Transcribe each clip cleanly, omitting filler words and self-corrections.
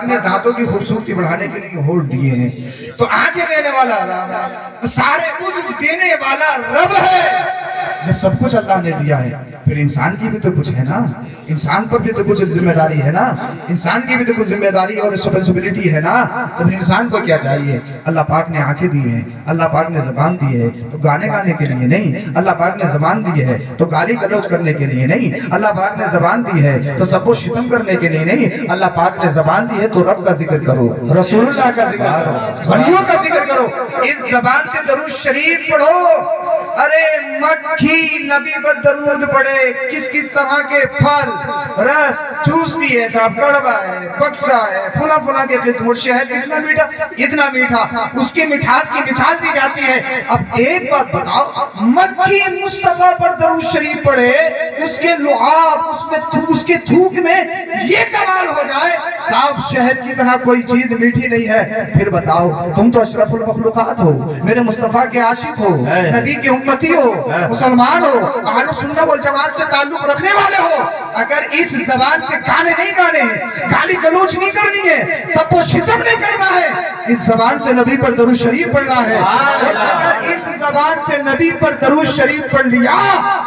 نے دانتوں کی خوبصورتی بڑھانے کے لیے ہونٹ دیے ہیں، تو آنکھیں دینے والا رب، سارے عضو دینے والا رب ہے۔ جب سب کچھ اللہ نے دیا ہے پھر انسان کی بھی تو کچھ ہے نا، انسان پر بھی تو کچھ ذمہ داری ہے نا، انسان کی بھی تو کچھ ذمہ داری اور ریسپانسبلٹی ہے نا۔ تو انسان کو کیا چاہیے؟ اللہ پاک نے آنکھیں دی ہیں، اللہ پاک نے زبان دی ہے تو گانے گانے کے لیے نہیں، اللہ پاک نے زبان دی ہے تو گالی گلوچ کرنے کے لیے نہیں، اللہ پاک نے زبان دی ہے تو سب کو شتم کرنے کے لیے نہیں، اللہ پاک نے زبان دی ہے تو رب کا ذکر کرو، رسول اللہ کا ذکر کرو، ولیوں کا ذکر کرو، اس زبان سے درود شریف پڑھو۔ ارے مکھی نبی پر درود پڑھے، کس کس طرح کے پھل رس چوستی ہے، صاحب کڑوا ہے، پکسا ہے، فلاں فلاں کے قسم، اور شہد کتنا میٹھا، اتنا میٹھا، اس کے مٹھاس کی مثال دی جاتی ہے۔ اب ایک بات بتاؤ، مکھی مصطفیٰ پر درود شریف پڑھے، اس کے لعاب، اس کے تھوک میں یہ کمال ہو جائے، صاحب شہد کی طرح کوئی چیز میٹھی نہیں ہے، پھر بتاؤ تم تو اشرف المخلوقات ہو، میرے مصطفیٰ کے عاشق ہو، نبی کے امتی ہو، مسلمان ہو، اہل سنت والجماعت سے تعلق رکھنے والے ہو، اگر اس زبان سے گانے نہیں گانے ہیں، گالی گلوچ نہیں کرنی ہے، سب کو شتم نہیں کرنا ہے، اس زبان سے نبی پر درود شریف پڑھنا ہے، اور اگر اس زبان سے نبی پر درود شریف پڑھ لیا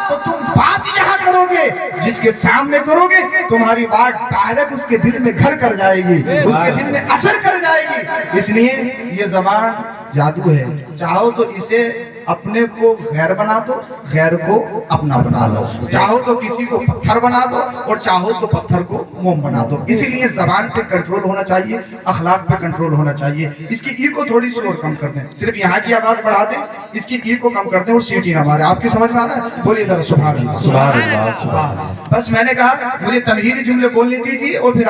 تو تم بات یہاں کرو گے، جس کے سامنے کرو گے تمہاری بات ڈائریکٹ اس کے دل میں گھر کر جائے گی، اس کے دل میں اثر کر جائے گی۔ اس لیے یہ زبان جادو ہے، چاہو تو اسے اپنے کو غیر بنا دو، غیر کو اپنا بنا لو، چاہو تو کسی کو پتھر بنا دو اور چاہو تو پتھر کو موم بنا دو۔ اسی لیے زبان پہ کنٹرول ہونا چاہیے، اخلاق پہ کنٹرول ہونا چاہیے۔ اس کی ای کو تھوڑی سی اور کم کر دیں، صرف یہاں کی آواز بڑھا دیں، اس کی ای کو کم کر دیں اور سیٹی نہ مارے۔ آپ کی سمجھ میں آ رہا ہے؟ بولیے ذرا سبحان اللہ، سبحان اللہ، سبحان اللہ۔ بس میں نے کہا مجھے تمہیدی جملے بولنے دیجیے اور پھر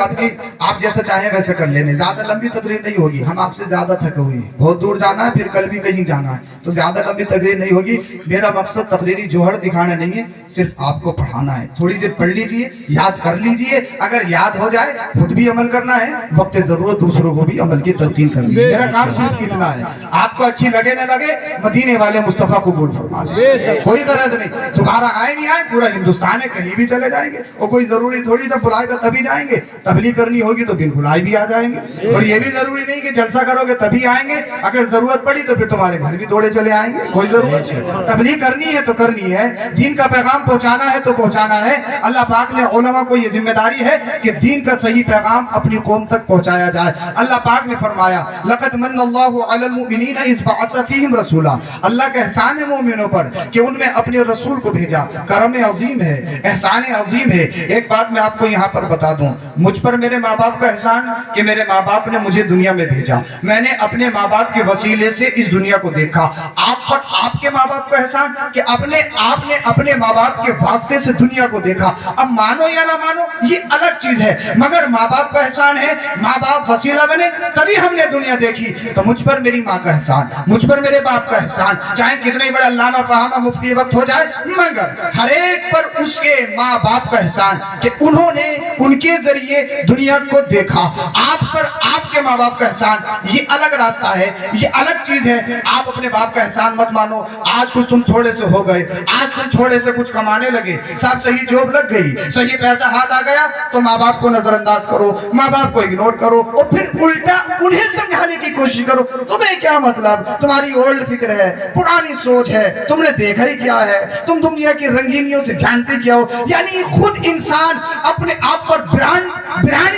آپ جیسا چاہیں ویسے کر لینے، زیادہ لمبی تقریر نہیں ہوگی، ہم آپ سے زیادہ تھکے ہوئے ہیں، بہت دور جانا ہے، پھر کل بھی کہیں جانا ہے، تو زیادہ لمبی تقریر نہیں ہوگی۔ میرا مقصد تقریری جوہر دکھانا نہیں ہے، صرف آپ کو پڑھانا ہے۔ تھوڑی دیر پڑھ لیجئے، یاد کر لیجئے، اگر یاد ہو جائے خود بھی عمل کرنا ہے، وقت ضرورت دوسروں کو بھی عمل کی تلقین کرنی ہے۔ میرا کام صرف اتنا ہے، آپ کو اچھی لگے نہ لگے، مدینے والے مصطفیٰ کو قبول فرما لیں، کوئی غرض نہیں، دوبارہ آئے نہیں آئے، پورا ہندوستان ہے، کہیں بھی چلے جائیں گے، اور کوئی ضروری تھوڑی جب بلائے گا تبھی جائیں گے، تبلیغ کرنی ہوگی تو بالکل آئے بھی آ جائیں گے، اور یہ بھی ضروری نہیں کہ جلسہ کرو گے تبھی آئیں گے، اگر ضرورت پڑی تو پھر تمہارے گھر بھی توڑے چلے آئیں گے، کوئی ضرورت نہیں۔ تبلیغ کرنی ہے تو کرنی ہے، دین کا پیغام پہنچانا ہے تو پہنچانا ہے۔ اللہ پاک نے علماء کو یہ ذمہ داری ہے کہ دین کا صحیح پیغام اپنی قوم تک پہنچایا جائے۔ اللہ پاک نے فرمایا لقد من اللہ علی المؤمنین اذ بعث فیہم رسولا، اللہ کا احسان ہے مومنوں پر کہ ان میں اپنے رسول کو بھیجا، کرم عظیم ہے، احسان عظیم ہے۔ ایک بات میں آپ کو یہاں پر بتا دوں، مجھ پر میرے ماں باپ کا احسان کہ میرے ماں باپ نے مجھے دنیا میں بھیجا، میں نے اپنے ماں باپ کے وسیلے سے اس دنیا کو دیکھا۔ آپ پر آپ کے ماں باپ کا احسان کہ آپ نے اپنے ماں باپ کے واسطے سے دنیا کو دیکھا۔ اب مانو یا نہ مانو یہ الگ چیز ہے، مگر ماں باپ کا احسان ہے، ماں باپ وسیلہ بنے تبھی ہم نے دنیا دیکھی۔ تو مجھ پر میری ماں کا احسان، مجھ پر میرے باپ کا احسان، چاہے کتنے ہی بڑا علامہ فہامہ مفتی وقت ہو جائے، مگر ہر ایک پر اس کے ماں باپ کا احسان کہ انہوں نے ان کے ذریعے دنیا کو دیکھا۔ آپ پر آپ کے ماں باپ کا احسان یہ الگ راستہ ہے، یہ الگ چیز ہے۔ آپ اپنے باپ کا احسان مت مانو، آج کچھ تم تھوڑے سے ہو گئے، آج تم تھوڑے سے کچھ کمانے لگے، صاحب صحیح جوب لگ گئی، صحیح پیسہ ہاتھ آ گیا تو ماں باپ کو نظر انداز کرو، ماں باپ کو اگنور کرو، اور پھر الٹا انہیں سمجھانے کی کوشش کرو تمہیں کیا مطلب، تمہاری اولڈ فکر ہے، پرانی سوچ ہے، تم نے دیکھا ہی کیا ہے، تم دنیا کی رنگینیوں سے جانتے کیا ہو۔ یعنی خود انسان اپنے آپ پر برانڈ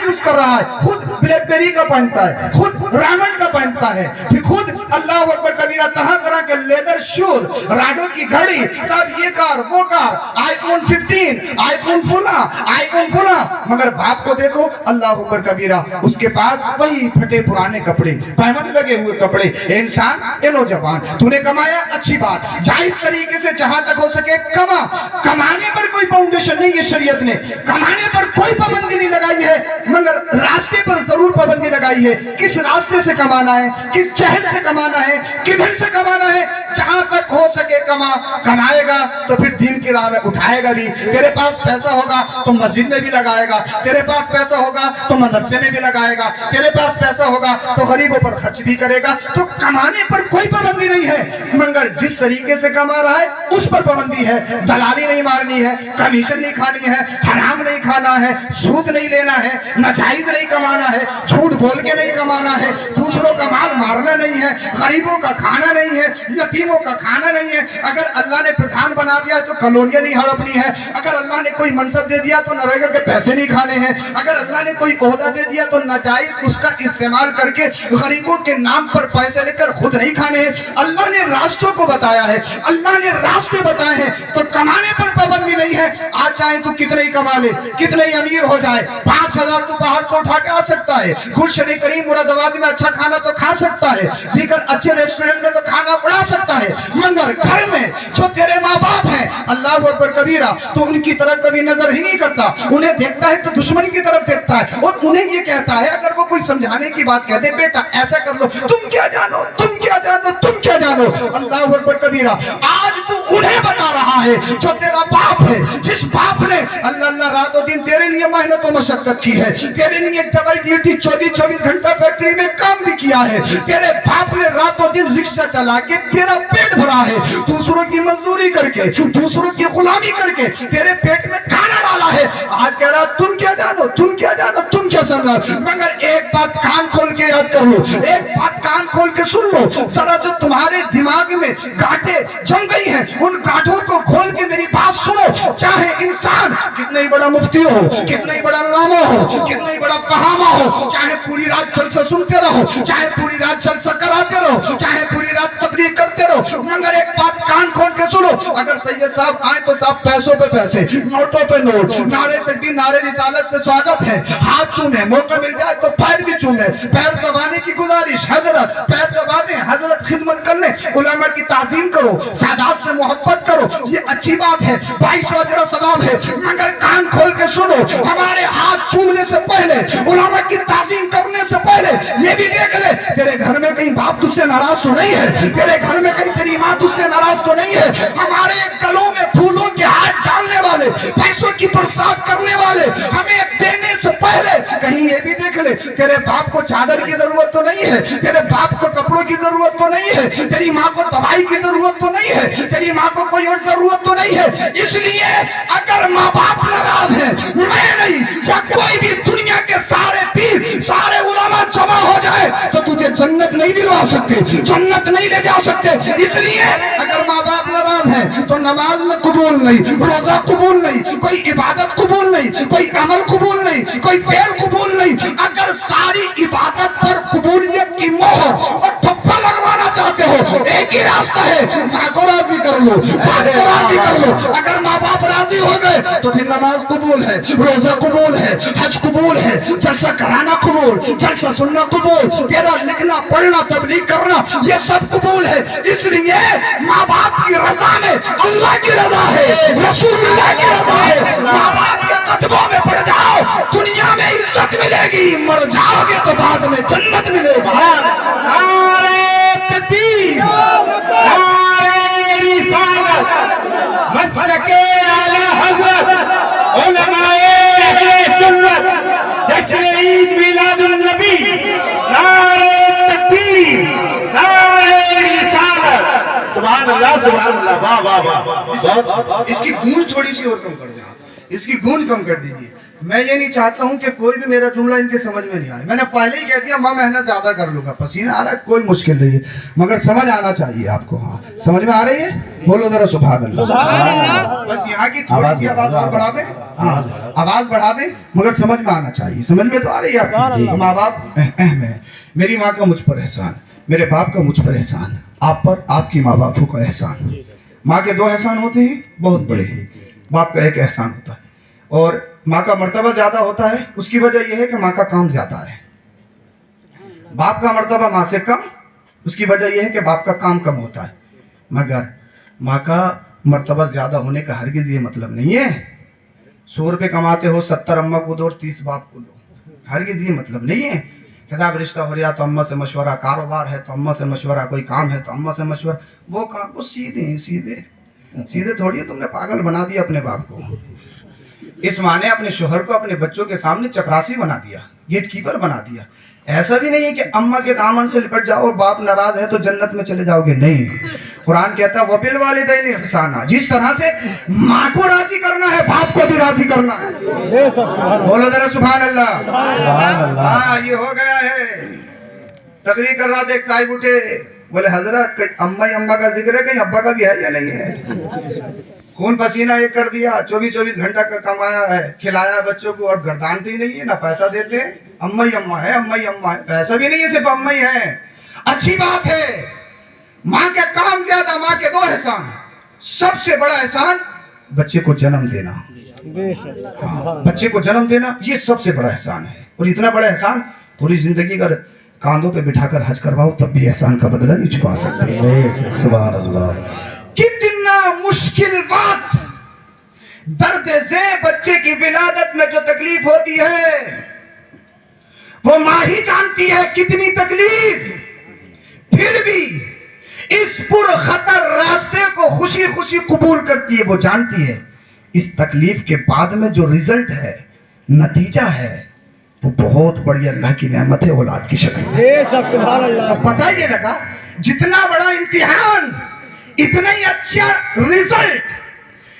یوز کر رہا ہے، خود بلیک بیری کا پہنتا ہے، خود رامن کا پہنتا ہے، پھر خود اللہ اکبر کبیرہ طرح طرح کے لیدر شوز، راڈو کی گھڑی، صاحب یہ کار وہ کار، آئی فون 15، آئی فون فلاں، آئی فون فلاں، مگر باپ کو دیکھو اللہ اکبر کبیرہ، اس کے پاس وہی پھٹے پرانے کپڑے، پیمن لگے ہوئے کپڑے۔ اے انسان، اے نوجوان، تو نے کمایا اچھی بات، جائز طریقے سے جہاں تک ہو سکے کما، کمانے پر کوئی فاؤنڈیشن نہیں ہے، شریعت نے کمانے پر کوئی پابندی نہیں لگائی ہے، مگر راستے پر ضرور پابندی لگائی ہے۔ کس راستے سے کمانا ہے، کس جہد سے کمانا ہے، کبر سے کمانا ہے، जहां तक हो सके कमाएगा तो फिर दीन की राह में उठाएगा भी। तेरे पास पैसा होगा तो मस्जिद में भी लगाएगा, तेरे पास पैसा होगा तो मदरसे में भी लगाएगा, तेरे पास पैसा होगा तो गरीबों पर खर्च भी करेगा। तो कमाने पर कोई पाबंदी नहीं है, मगर जिस तरीके से कमा रहा है उस पर पाबंदी है। दलाली नहीं मारनी है, कमीशन नहीं खानी है, हराम नहीं खाना है, सूद नहीं लेना है, नाजायज नहीं कमाना है, झूठ बोल के नहीं कमाना है, दूसरों का माल मारना नहीं है, गरीबों का खाना नहीं है, यतीमों का खाना नहीं है। अगर अल्लाह ने प्रधान बना दिया तो कॉलोनियां नहीं हड़पनी है, अगर अल्लाह ने कोई मनसब दे दिया तो नरेगा के पैसे नहीं खाने हैं, अगर अल्लाह ने कोई ओहदा दे दिया तो नाजायज उसका इस्तेमाल करके गरीबों के नाम पर पैसे लेकर खुद नहीं खाने हैं। अल्लाह ने रास्तों को बताया है, अल्लाह ने रास्ते बताए हैं, तो कमाने पर पाबंदी नहीं है। आज चाहे तू कितने ही कमा ले, कितने ही अमीर हो जाए, 5,000 तू बाहर तो उठा के आ सकता है, गुलशन करीम मुरादाबाद में अच्छा खाना तो खा सकता है, दीगर अच्छे रेस्टोरेंट में तो खाना उड़ा सकता है, मगर घर में जो तेरे माँ बाप हैं, अल्लाह अकबर कबीरा, तो उनकी तरफ कभी नजर ही नहीं करता। उन्हें देखता है तो दुश्मन की तरफ देखता है और उन्हें ये कहता है, अगर वो कोई समझाने की बात कहते, बेटा ऐसा कर लो, तुम क्या जानो, तुम क्या जानो, तुम क्या जानो। अल्लाह अकबर कबीरा, आज तू उन्हें बता रहा है जो तेरा बाप है, जिस बाप ने अल्लाह रातों दिन तेरे लिए मेहनत और मशक्कत की है, तेरे लिए डबल ड्यूटी 24-24 घंटा फैक्ट्री में काम भी किया है, तेरे बाप ने रातों दिन रिक्शा चला के तेरा पेट भरा है, दूसरों की मजदूरी करके, दूसरों की गुलामी करके तेरे पेट में खाना डाला है। आज कह रहा तुम क्या जानो, तुम क्या जानो, तुम क्या समझो। मगर एक बात कान खोल के याद कर लो, एक बात कान खोल के सुन लो, सारा जो तुम्हारे दिमाग में गांठें जम गई हैं, उन गांठों को खोल के मेरी बात सुनो। चाहे इंसान कितना ही बड़ा मुफ्ती हो, कितना ही बड़ा लामा हो, कितना ही बड़ा कहामा हो, चाहे पूरी रात जलसा सुनते रहो, चाहे पूरी रात जलसा कराते रहो, चाहे पूरी रात तकरीर करते रहो, मगर एक बात कान खोल के सुनो। अगर सैयद साहब आए तो साहब पैसों पे पैसे, नोटों पे नोट, नारे तकबीर, नारे रिसालत से स्वागत है, हाथ चूमे, मौका मिल जाए तो पैर भी चूमे, पैर दबाने की गुजारिश, हजरत पैर दबा दें, हजरत खिदमत कर ले, उलमा की ताज़ीम करो, सादात से मोहब्बत करो, ये अच्छी बात है, 22 अजर सवाब है। मगर कान खोल के सुनो, हमारे हाथ चूमने से पहले, उलमा की ताज़ीम करने से पहले ये भी देख ले, तेरे घर में कहीं बाप तुझसे नाराज तो नहीं है, तेरे घर में कहीं तेरी माँ तुझसे नाराज तो नहीं है। हमारे गलों में फूलों के हाथ डालने वाले, पैसों की बरसात करने वाले, हमें देने से पहले कहीं ये भी देख ले, तेरे बाप को चादर की जरूरत तो नहीं है, तेरे बाप को कपड़ों की जरूरत तो नहीं है, तेरी माँ को दवाई की जरूरत तो नहीं है, तेरी माँ को कोई और जरूरत तो नहीं है। इसलिए अगर माँ बाप नाराज है, मैं नहीं या कोई भी दुनिया के सारे पीर, सारे उलमा जमा हो जाए तो तुझे जन्नत नहीं दिलवा सकते, जन्नत नहीं ले जा सकते। इसलिए अगर माँ बाप नाराज है तो नमाज में कबूल नहीं, रोजा कबूल नहीं, कोई इबादत कबूल नहीं, कोई अमल कबूल नहीं, कोई फेल कबूल नहीं। अगर सारी इबादत पर कबूलियत की मोहर और ठप्पा लगवाना चाहते हो, एक ही रास्ता है, माँ को राजी कर लो, बाप को राजी कर लो। अगर माँ बाप राजी हो गए तो फिर नमाज कबूल है, रोजा कबूल है, हज कबूल है, जलसा कराना कबूल, जलसा सुनना कबूल, तेरा लिखना पढ़ना तबलीग करना ये सब कबूल है। इसलिए माँ बाप की रजा में अल्लाह की रजा है, रसूलुल्लाह की रजा है। माँ बाप के कदमों में पड़ जाओ, दुनिया में इज्जत मिलेगी, मर जाओगे तो बाद में जन्नत मिलेगी। नारे तकबीर, नारे रिसालत, मस्तके आला हज़रत, उलमाए अहले सुन्नत, जश्न ईद मिलादुन नबी, नारे तकबीर, नारे रिसालत, सुभान अल्लाह, सुभान अल्लाह, वाह वाह वाह। इसकी गूंज थोड़ी सी और कम कर दें, इसकी गूंज कम कर दीजिए। मैं ये नहीं चाहता हूँ कि कोई भी मेरा जुमला इनके समझ में नहीं आए। मैंने पहले ही कह दिया, मैं मेहनत ज्यादा कर लूंगा, पसीना आ रहा है, कोई मुश्किल नहीं है, मगर समझ आना चाहिए आपको। हाँ, समझ में आ रही है? बोलो जरा सुभान अल्लाह। बस यहाँ की थोड़ी सी आवाज और बढ़ा दें, हाँ आवाज बढ़ा दें, मगर समझ में आना चाहिए। समझ में तो आ रही है आपको? माँ बाप अहम है, मेरी माँ का मुझ पर एहसान, मेरे बाप का मुझ पर एहसान, आप पर आपकी माँ बापों का एहसान। माँ के दो एहसान होते हैं बहुत बड़े, बाप का एक एहसान होता है, और माँ का मर्तबा ज्यादा होता है। उसकी वजह यह है कि माँ का काम ज्यादा है। बाप का मर्तबा माँ से कम, उसकी वजह यह है कि बाप का काम कम होता है। मगर माँ का मर्तबा ज्यादा होने का हरगिज ये मतलब नहीं है 100 रुपये कमाते हो 70 अम्मा को दो और 30 बाप को दो, हरगिज ये मतलब नहीं है हिसाब रिश्ता हो रहा तो अम्मा से मशवरा, कारोबार है तो अम्मा से मशवरा, कोई काम है तो अम्मा से मशवरा, वो काम वो सीधे सीधे सीधे थोड़ी है, तुमने पागल बना दिया अपने बाप को। इस माँ ने अपने शोहर को अपने बच्चों के सामने चपरासी बना दिया, गेट कीपर बना दिया। ऐसा भी नहीं है कि अम्मा के दामन से लिपट जाओ और बाप नाराज है तो जन्नत में चले जाओगे, नहीं। कुरान कहता है वबिल वालिदैन इहसाना, जिस तरह से माँ को राजी करना है बाप को भी राजी करना है। बोलो जरा सुभान अल्लाह। हाँ ये हो गया है। तकरीर कर रहा था, एक साहिब उठे, बोले हजरत अम्मा का जिक्र है, कहीं अब्बा का भी है या नहीं है? खून पसीना एक कर दिया, 24 घंटा का कमाया है, खिलाया बच्चों को, और गर्दानती नहीं है ना पैसा देते हैं, अम्मा ही अम्मा है, अम्मा ही अम्मा है। पैसा भी नहीं है, सिर्फ अम्मा ही है। अच्छी बात है, माँ के काम ज्यादा, माँ के 2 एहसान। सबसे बड़ा एहसान बच्चे को जन्म देना, बच्चे को जन्म देना ये सबसे बड़ा एहसान है। और इतना बड़ा एहसान पूरी जिंदगी अगर कांधों पे बिठाकर हज करवाओ तब भी एहसान का बदला नहीं चुका सकते। सुभान अल्लाह। कितना मुश्किल बात, दर्द से बच्चे की विलादत में जो तकलीफ होती है वो माँ ही जानती है कितनी तकलीफ, फिर भी इस पुरखतर रास्ते को खुशी खुशी कबूल करती है। वो जानती है इस तकलीफ के बाद में जो रिजल्ट है, नतीजा है, वो बहुत बड़ी अल्लाह की नेमत है औलाद की शक्ल में। पता ही नहीं लगा, जितना बड़ा इम्तिहान इतना ही अच्छा रिजल्ट,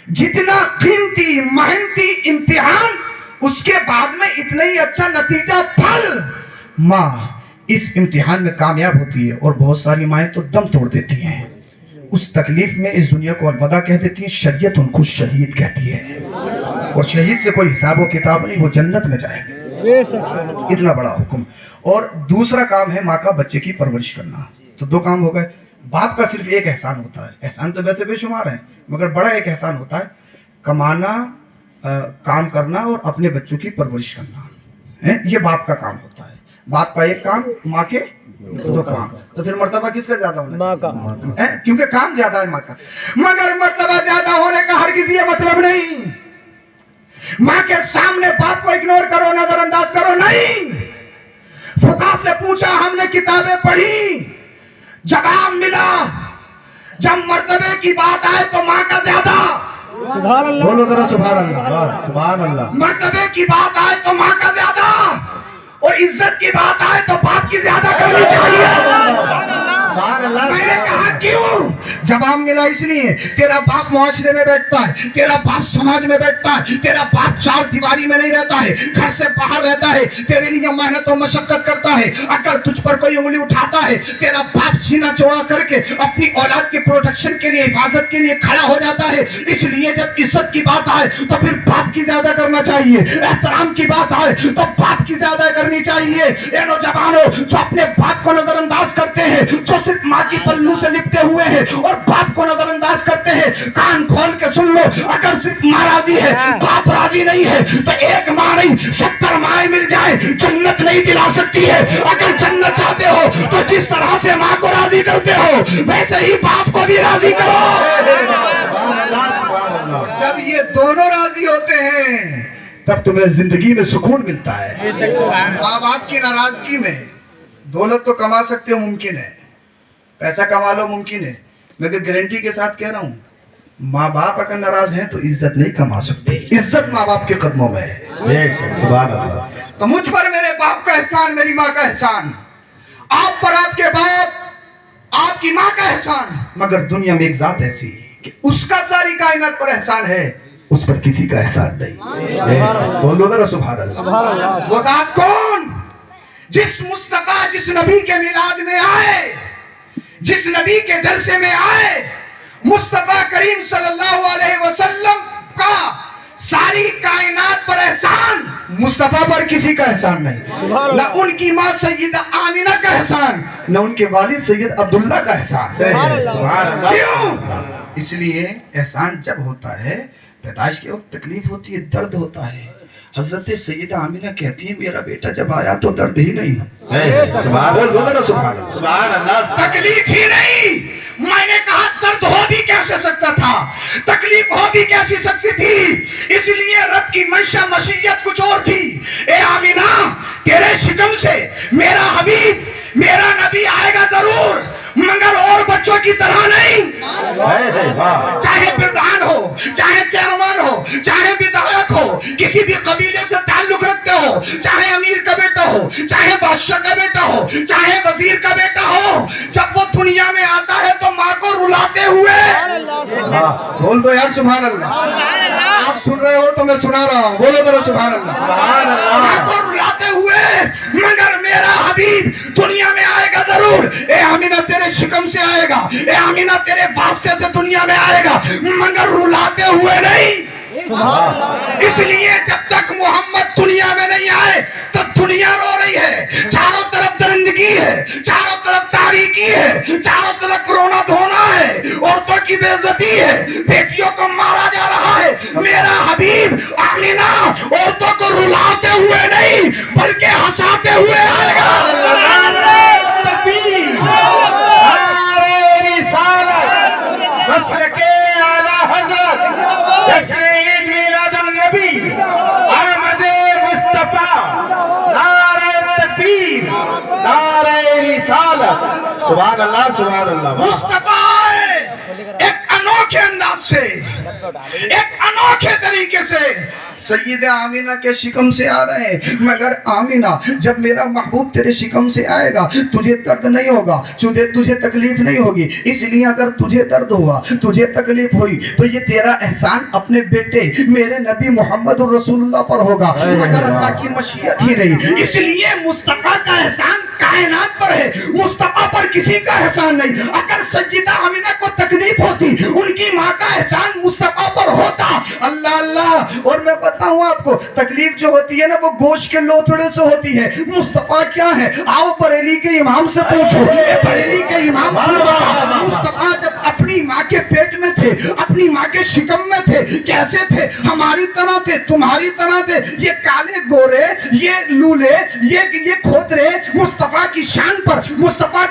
जितना कीमती मेहनती इम्तिहान उसके बाद में इतना ही अच्छा नतीजा फल। माँ इस इम्तिहान में कामयाब होती है और बहुत सारी माएँ तो दम तोड़ देती हैं, उस तकलीफ में इस दुनिया को अलविदा कह देती है। शरीयत उनको शहीद कहती है और शहीद से कोई हिसाब व किताब नहीं, वो जन्नत में जाएंगे। इतना बड़ा हुक्म। और दूसरा काम है माँ का बच्चे की परवरिश करना। तो 2 काम हो गए। बाप का सिर्फ एक एहसान होता है, एहसान तो वैसे बेशुमार है, मगर बड़ा एक एहसान होता है कमाना, काम करना और अपने बच्चों की परवरिश करना है। ये बाप का काम होता है। बाप का एक काम, माँ के 2 काम। तो फिर मर्तबा किसका ज्यादा होना? माँ का, क्योंकि काम ज्यादा है माँ का। मगर मर्तबा ज्यादा होने का हरगिज़ ये मतलब नहीं माँ के सामने बाप को इग्नोर करो, नजरअंदाज करो, नहीं। फुका से पूछा, हमने किताबें पढ़ी, जवाब मिला जब मर्तबे की बात आए तो माँ का ज्यादा। सुभान अल्लाह। बोलो जरा सुभान अल्लाह। सुभान अल्लाह। मर्तबे की बात आए तो माँ का ज्यादा, और इज्जत की बात आए तो बाप की ज्यादा करनी चाहिए। मैंने कहा क्यों? जवाब मिला इसलिए, तेरा बाप मुआशरे में बैठता है, तेरा बाप समाज में बैठता है, तेरा बाप 4 दीवारी में नहीं रहता है, घर से बाहर रहता है, तेरे लिए मेहनत और मशक्कत करता है। अगर तुझ पर कोई उंगली उठाता है, तेरा बाप सीना चौड़ा करके अपनी औलाद के प्रोटेक्शन के लिए, हिफाजत के लिए खड़ा हो जाता है। इसलिए जब इज्जत की बात आए तो फिर बाप की ज्यादा करना चाहिए, एहतराम की बात आए तो बाप की ज्यादा करनी चाहिए। ये नौजवानों जो अपने बाप को नजरअंदाज करते हैं, जो सिर्फ माँ की पल्लू से लिपटे हुए हैं और बाप को नजरअंदाज करते हैं, कान खोल के सुन लो, अगर सिर्फ माँ राजी है, बाप राजी नहीं है, तो एक माँ नहीं 70 माएं मिल जाए जन्नत नहीं दिला सकती है। अगर जन्नत चाहते हो तो जिस तरह से माँ को राजी करते हो वैसे ही बाप को भी राजी करो। जब ये दोनों राजी होते हैं तब तुम्हें जिंदगी में सुकून मिलता है। माँ बाप की नाराजगी में दौलत तो कमा सकते हो, मुमकिन है, पैसा कमा लो, मुमकिन है, मगर गारंटी के साथ कह रहा हूँ, माँ बाप अगर नाराज हैं तो इज्जत नहीं कमा सकते। इज्जत माँ बाप के कदमों में है। तो मुझ पर मेरे बाप का एहसान, मेरी माँ का एहसान, आप पर आपके बाप, आपकी माँ का एहसान। मगर दुनिया में एक जात ऐसी कि उसका सारी कायनात पर एहसान है, उस पर किसी का एहसान नहीं। बोलो जरा सुभान अल्लाह। वो जात कौन? जिस मुस्तफा, जिस नबी के मिलाद में आए, जिस नबी के जलसे में आए, मुस्तफा करीम सल्लल्लाहु अलैहि वसल्लम का सारी कायनात पर एहसान, मुस्तफा पर किसी का एहसान नहीं। न उनकी माँ सैयदा आमिना का एहसान, न उनके वालिद सैयद अब्दुल्ला का एहसान। क्यों? इसलिए एहसान जब होता है, पैदाइश के वक्त तकलीफ होती है, दर्द होता है। हजरत सैयदा आमिना कहती है, मेरा बेटा जब आया तो दर्द ही नहीं, तकलीफ ही नहीं, میں نے کہا درد ہو بھی کیسے سکتا تھا, تکلیف ہو بھی کیسی سکتی تھی, اس لیے رب کی منشا مشیت کچھ اور تھی. اے آمینہ تیرے شکم سے میرا حبیب میرا نبی آئے گا ضرور, مگر اور بچوں کی طرح نہیں. چاہے پردھان ہو, چاہے چیئرمین ہو, چاہے ودھایک ہو, کسی بھی قبیلے سے تعلق رکھتے ہو, چاہے امیر کا بیٹا ہو, چاہے بادشاہ کا بیٹا ہو, چاہے وزیر کا بیٹا ہو, جب وہ دنیا میں آتا ہے تو ماں کو رلاتے ہوئے, بول دو یار سبحان اللہ, آپ سن رہے ہو تو میں سنا رہا ہوں, بولو ذرا سبحان اللہ, ماں کو رلاتے ہوئے, مگر میرا حبیب دنیا میں آئے گا ضرور. اے آمینہ تیرے شکم سے آئے گا, اے آمینہ تیرے واسطے سے دنیا میں آئے گا, مگر رلاتے ہوئے نہیں. اس لیے جب تک محمد دنیا میں نہیں آئے تو دنیا رو رہی ہے, چاروں طرف درندگی ہے, چاروں طرف تاریکی ہے, چاروں طرف رونا دھونا ہے, عورتوں کی بے عزتی ہے, بیٹیوں کو مارا جا رہا ہے. میرا حبیب آمینہ عورتوں کو رلاتے ہوئے نہیں بلکہ ہنساتے ہوئے آئے گا. مسلک اعلی حضرت جشن عید میلاد النبی آمد مصطفیٰ, نعرہ تکبیر, نعرہ رسالت. سبحان اللہ سبحان اللہ. مصطفیٰ ایک انوکھے انداز سے, ایک انوکھے طریقے سے سیدہ آمینہ کے شکم سے آ رہے ہیں, مگر آمینہ جب میرا محبوب تیرے شکم سے آئے گا تجھے درد نہیں ہوگا, تجھے تکلیف نہیں ہوگی. اس لیے اگر تجھے درد ہوا, تجھے تکلیف ہوئی تو یہ تیرا احسان اپنے بیٹے میرے نبی محمد رسول اللہ پر ہوگا, مگر اللہ کی مشیت ہی نہیں. اس لیے مصطفیٰ کا احسان کائنات پر ہے, مصطفیٰ پر کسی کا احسان نہیں. اگر سیدہ آمینہ کو تکلیف ہوتی, ان کی ماں کا احسان مصطفیٰ پر ہوتا. اللہ اللہ. اور میں بتاؤں آپ کو, تکلیف جو ہوتی ہے نا وہ گوشت کے لوتھڑے سے ہوتی ہے. مصطفیٰ کیا ہے, آؤ بریلی کے امام سے پوچھو, اے بریلی کے امام مصطفیٰ جب اپنی ماں کے پیٹ میں تھے, اپنی ماں کے شکم میں تھے, کیسے تھے؟ ہماری طرح تھے, تمہاری طرح تھے. یہ کالے گورے, یہ لولے, یہ کھوترے مصطفیٰ کی شان پر, مصطفیٰ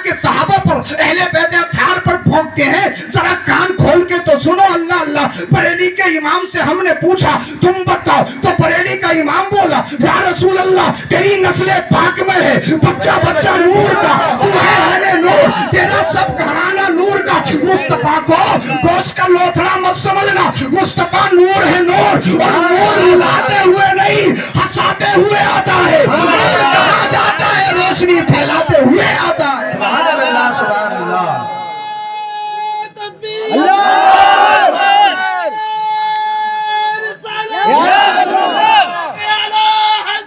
کے صحابہ پر, اہل بیت اطہار پر پھونکتے ہیں. ذرا کان کھول کے تو سنو. اللہ اللہ. بریلی کے امام سے ہم نے پوچھا تم بتاؤ, تو بریلی کا امام بولا یا رسول اللہ تیری نسل پاک میں ہے, بچہ بچہ نور کا, تمہیں اہل نور, تیرا سب گھرانہ نور کا. مصطفیٰ کو گوشت کا لوتھڑا مت سمجھنا, مصطفیٰ نور ہے, نور, اور نور رلاتے ہوئے نہیں ہنساتے ہوئے آتا ہے. نور کہاں جاتا ہے روشنی پھیلاتے ہوئے آتا ہے. سبحان اللہ سبحان اللہ.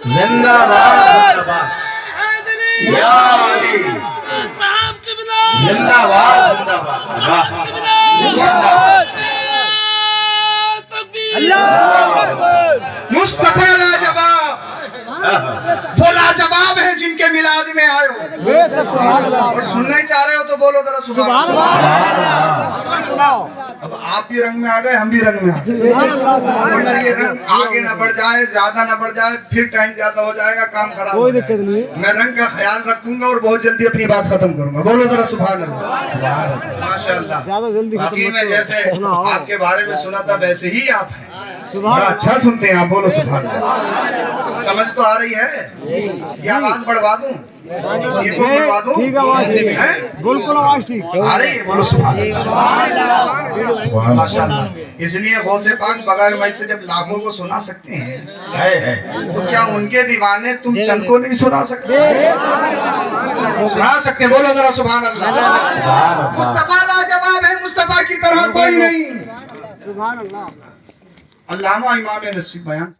زندہ باد یا علی, زندہ باد زندہ باد. مصطفیٰ لاجواب, وہ لاجواب ہیں جن کے میلاد میں آئے ہو. اور سننا ہی چاہ رہے ہو تو بولو ذرا سبحان اللہ. اب آپ بھی رنگ میں آ گئے, ہم بھی رنگ میں آ گئے, مگر یہ رنگ آگے نہ بڑھ جائے, زیادہ نہ بڑھ جائے, پھر ٹائم زیادہ ہو جائے گا, کام خراب ہو جائے گا. میں رنگ کا خیال رکھوں گا اور بہت جلدی اپنی بات ختم کروں گا. بولو ذرا سبحان اللہ. ماشاء اللہ. باقی میں جیسے آپ کے بارے میں سنا تھا ویسے ہی آپ ہیں, بڑا اچھا سنتے ہیں آپ. بولو سبحان اللہ. سمجھ تو آ رہی ہے, یہ آواز بڑھوا دوں, یہ کو بڑھوا دوں, بالکل آواز ٹھیک آ رہی ہے. بولو سبحان اللہ. ماشاء اللہ. اس لیے غوث پاک بغیر مائک سے جب لاکھوں کو سنا سکتے ہیں تو کیا ان کے دیوانے تم چند کو نہیں سنا سکتے؟ سنا سکتے. بولو ذرا سبحان اللہ. مصطفیٰ لاجواب ہے, مصطفیٰ کی طرح کوئی نہیں. سبحان اللہ. علامہ امام نصیب بیان